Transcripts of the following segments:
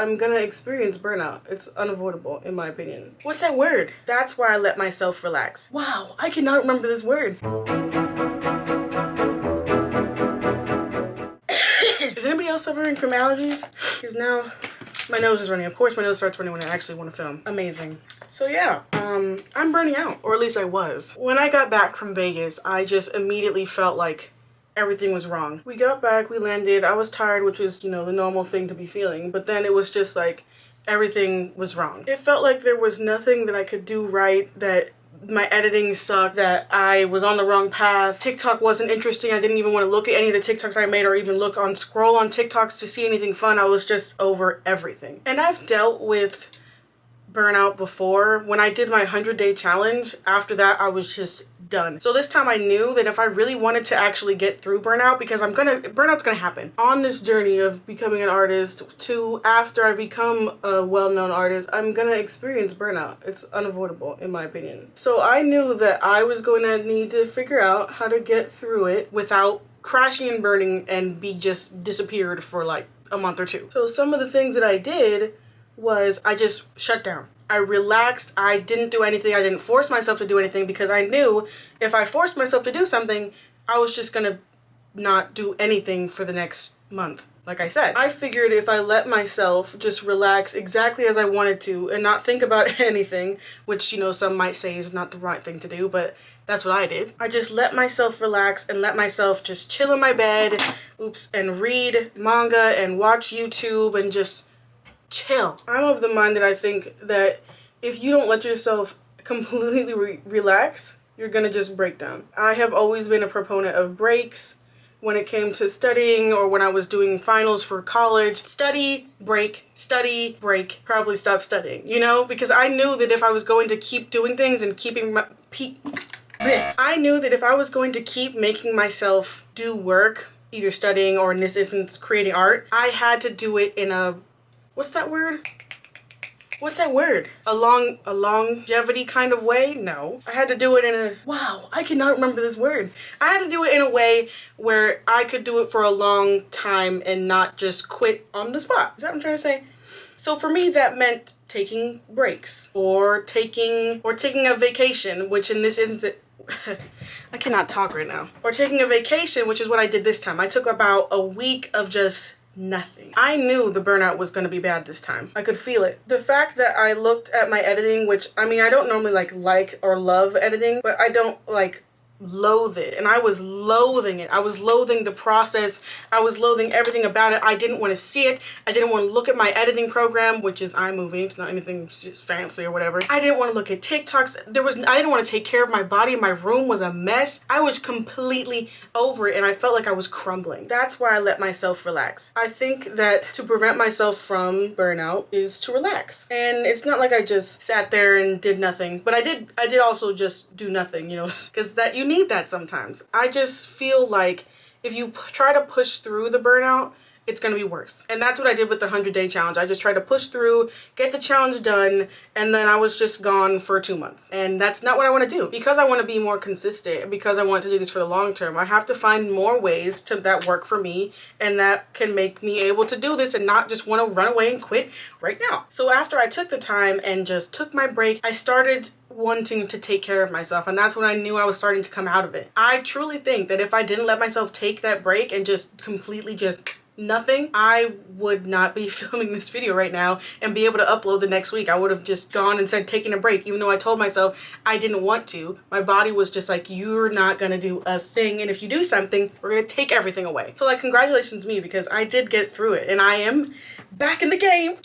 I'm gonna experience burnout. It's unavoidable, in my opinion. What's that word? That's why I let myself relax. Wow, I cannot remember this word. Is anybody else suffering from allergies? Because now my nose is running. Of course my nose starts running when I actually want to film. Amazing. So yeah, I'm burning out, or at least I was. When I got back from Vegas, I just immediately felt like everything was wrong. We got back, we landed, I was tired, which was, you know, the normal thing to be feeling, but then it was just like everything was wrong. It felt like there was nothing that I could do right, that my editing sucked, that I was on the wrong path. TikTok wasn't interesting. I didn't even want to look at any of the TikToks I made or even scroll on TikToks to see anything fun. I was just over everything. And I've dealt with burnout before. When I did my 100-day challenge, after that I was just done. So this time I knew that if I really wanted to actually get through burnout, because burnout's gonna happen on this journey of becoming an artist to after I become a well-known artist, I'm gonna experience burnout. It's unavoidable, in my opinion. So I knew that I was going to need to figure out how to get through it without crashing and burning and be just disappeared for like a month or two. So some of the things that I did was I just shut down. I relaxed. I didn't do anything. I didn't force myself to do anything because I knew if I forced myself to do something, I was just gonna not do anything for the next month. Like I said, I figured if I let myself just relax exactly as I wanted to and not think about anything, which, you know, some might say is not the right thing to do, but that's what I did. I just let myself relax and let myself just chill in my bed, and read manga and watch YouTube and just chill. I'm of the mind that I think that if you don't let yourself completely relax, you're gonna just break down. I have always been a proponent of breaks when it came to studying or when I was doing finals for college. Study, break, probably stop studying, you know? Because I knew that if I was going to keep doing things and I knew that if I was going to keep making myself do work, either studying or in this instance creating art, I had to do it in a what's that word? A longevity kind of way? No. I had to do it in a, wow, I cannot remember this word. I had to do it in a way where I could do it for a long time and not just quit on the spot. Is that what I'm trying to say? So for me, that meant taking breaks or taking a vacation, which in this instance, I cannot talk right now. Or taking a vacation, which is what I did this time. I took about a week of just nothing. I knew the burnout was going to be bad this time. I could feel it. The fact that I looked at my editing, which I mean, I don't normally like or love editing, but I don't loathe it, and I was loathing it. I was loathing the process. I was loathing everything about it. I didn't want to see it. I didn't want to look at my editing program, which is iMovie. It's not anything fancy or whatever. I didn't want to look at TikToks. I didn't want to take care of my body. My room was a mess. I was completely over it, and I felt like I was crumbling. That's why I let myself relax. I think that to prevent myself from burnout is to relax. And it's not like I just sat there and did nothing, but I did also just do nothing, you know, because that you need that sometimes. I just feel like if you try to push through the burnout, it's gonna be worse. And that's what I did with the 100-day challenge. I just tried to push through, get the challenge done, and then I was just gone for 2 months. And that's not what I want to do. Because I want to be more consistent, because I want to do this for the long term, I have to find more ways that work for me and that can make me able to do this and not just want to run away and quit right now. So after I took the time and just took my break, I started wanting to take care of myself, and that's when I knew I was starting to come out of it. I truly think that if I didn't let myself take that break and just completely just nothing, I would not be filming this video right now and be able to upload the next week. I would have just gone and said taking a break, even though I told myself I didn't want to. My body was just like, you're not gonna do a thing, and if you do something, we're gonna take everything away. So like, congratulations me, because I did get through it and I am back in the game.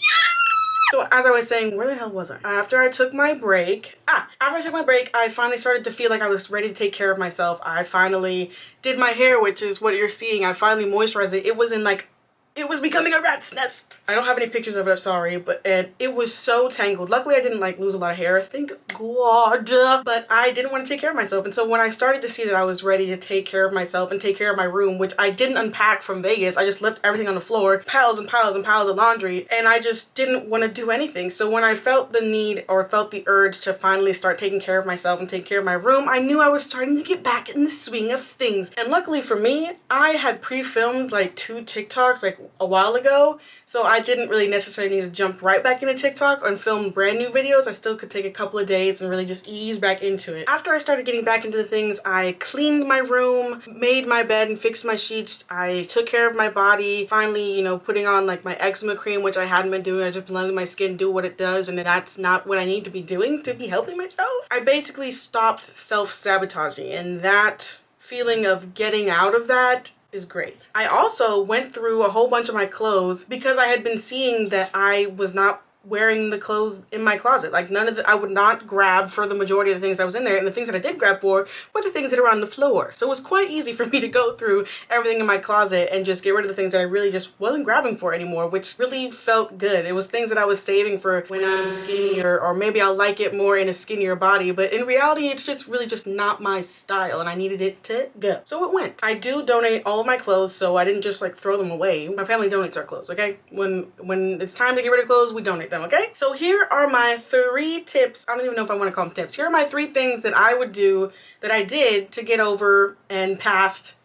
So as I was saying, where the hell was I? After I took my break, I finally started to feel like I was ready to take care of myself. I finally did my hair, which is what you're seeing. I finally moisturized it. It was in like, it was becoming a rat's nest. I don't have any pictures of it, I'm sorry, but it was so tangled. Luckily, I didn't like lose a lot of hair, thank God, but I didn't want to take care of myself. And so when I started to see that I was ready to take care of myself and take care of my room, which I didn't unpack from Vegas, I just left everything on the floor, piles and piles and piles of laundry, and I just didn't want to do anything. So when I felt the need or felt the urge to finally start taking care of myself and take care of my room, I knew I was starting to get back in the swing of things. And luckily for me, I had pre-filmed like 2 TikToks, like a while ago, so I didn't really necessarily need to jump right back into TikTok and film brand new videos. I still could take a couple of days and really just ease back into it. After I started getting back into the things, I cleaned my room, made my bed and fixed my sheets. I took care of my body, finally, you know, putting on like my eczema cream, which I hadn't been doing. I just been letting my skin do what it does, and that's not what I need to be doing to be helping myself. I basically stopped self-sabotaging, and that feeling of getting out of that is great. I also went through a whole bunch of my clothes because I had been seeing that I was not wearing the clothes in my closet. Like none of the, I would not grab for the majority of the things that was in there, and the things that I did grab for were the things that are on the floor. So it was quite easy for me to go through everything in my closet and just get rid of the things that I really just wasn't grabbing for anymore, which really felt good. It was things that I was saving for when I'm skinnier, or maybe I'll like it more in a skinnier body, but in reality it's just really just not my style, and I needed it to go. So it went. I do donate all of my clothes, so I didn't just like throw them away. My family donates our clothes, okay? When it's time to get rid of clothes, we donate them. Okay, so here are my 3 tips. I don't even know if I want to call them tips. Here are my 3 things that I would do, that I did to get over and past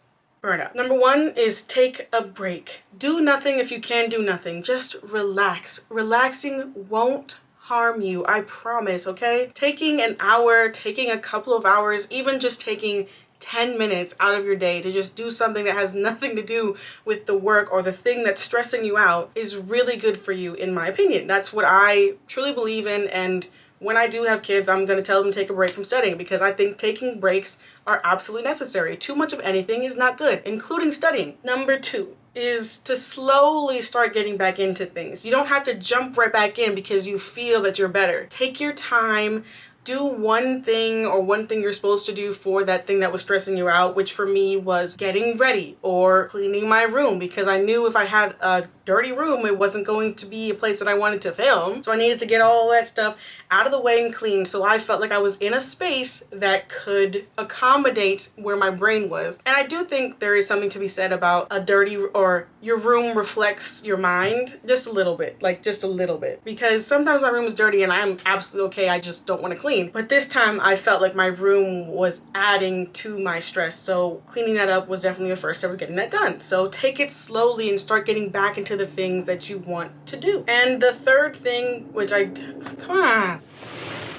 burnout. Number 1 is take a break. Do nothing if you can do nothing. Just relax. Relaxing won't harm you, I promise, okay? Taking an hour, taking a couple of hours, even just taking 10 minutes out of your day to just do something that has nothing to do with the work or the thing that's stressing you out is really good for you, in my opinion. That's what I truly believe in, and when I do have kids, I'm going to tell them to take a break from studying, because I think taking breaks are absolutely necessary. Too much of anything is not good, including studying. Number 2 is to slowly start getting back into things. You don't have to jump right back in because you feel that you're better. Take your time. Do one thing, or one thing you're supposed to do for that thing that was stressing you out, which for me was getting ready or cleaning my room, because I knew if I had a dirty room, it wasn't going to be a place that I wanted to film. So I needed to get all that stuff out of the way and clean, so I felt like I was in a space that could accommodate where my brain was. And I do think there is something to be said about a dirty, or your room reflects your mind just a little bit, like just a little bit, because sometimes my room is dirty and I'm absolutely okay, I just don't want to clean. But this time I felt like my room was adding to my stress, so cleaning that up was definitely a first step of getting that done. So take it slowly and start getting back into the things that you want to do. And the third thing,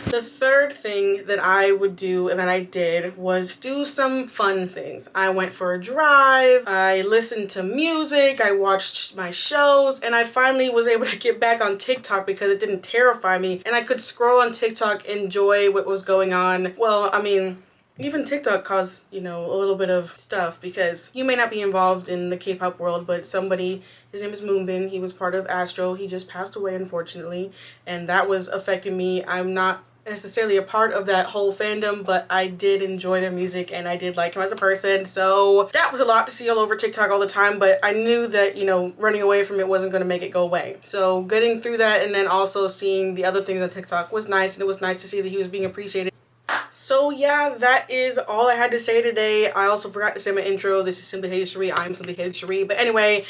the third thing that I would do, and that I did, was do some fun things. I went for a drive, I listened to music, I watched my shows, and I finally was able to get back on TikTok because it didn't terrify me, and I could scroll on TikTok, enjoy what was going on. Well, I mean, even TikTok caused, you know, a little bit of stuff, because you may not be involved in the K-pop world, but somebody, his name is Moonbin, he was part of Astro, he just passed away unfortunately, and that was affecting me. I'm not necessarily a part of that whole fandom, but I did enjoy their music and I did like him as a person, so that was a lot to see all over TikTok all the time, but I knew that, you know, running away from it wasn't going to make it go away. So getting through that, and then also seeing the other things on TikTok was nice, and it was nice to see that he was being appreciated. So yeah, that is all I had to say today. I also forgot to say my intro. This is Simply Halie Cheri. I'm Simply Halie Cheri. But anyway,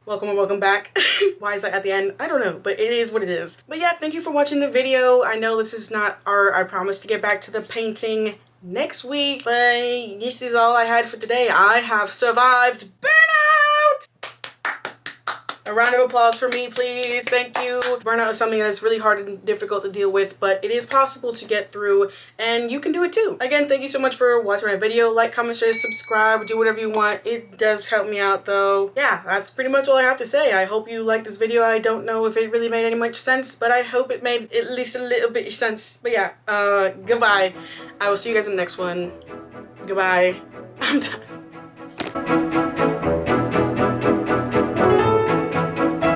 welcome and welcome back. Why is that at the end? I don't know, but it is what it is. But yeah, thank you for watching the video. I know this is not I promise to get back to the painting next week, but this is all I had for today. I have survived burnout! A round of applause for me, please. Thank you. Burnout is something that's really hard and difficult to deal with, but it is possible to get through, and you can do it too. Again, thank you so much for watching my video. Like, comment, share, subscribe, do whatever you want. It does help me out though. Yeah, that's pretty much all I have to say. I hope you liked this video. I don't know if it really made any much sense, but I hope it made at least a little bit of sense. But yeah, goodbye. I will see you guys in the next one. Goodbye. I'm done.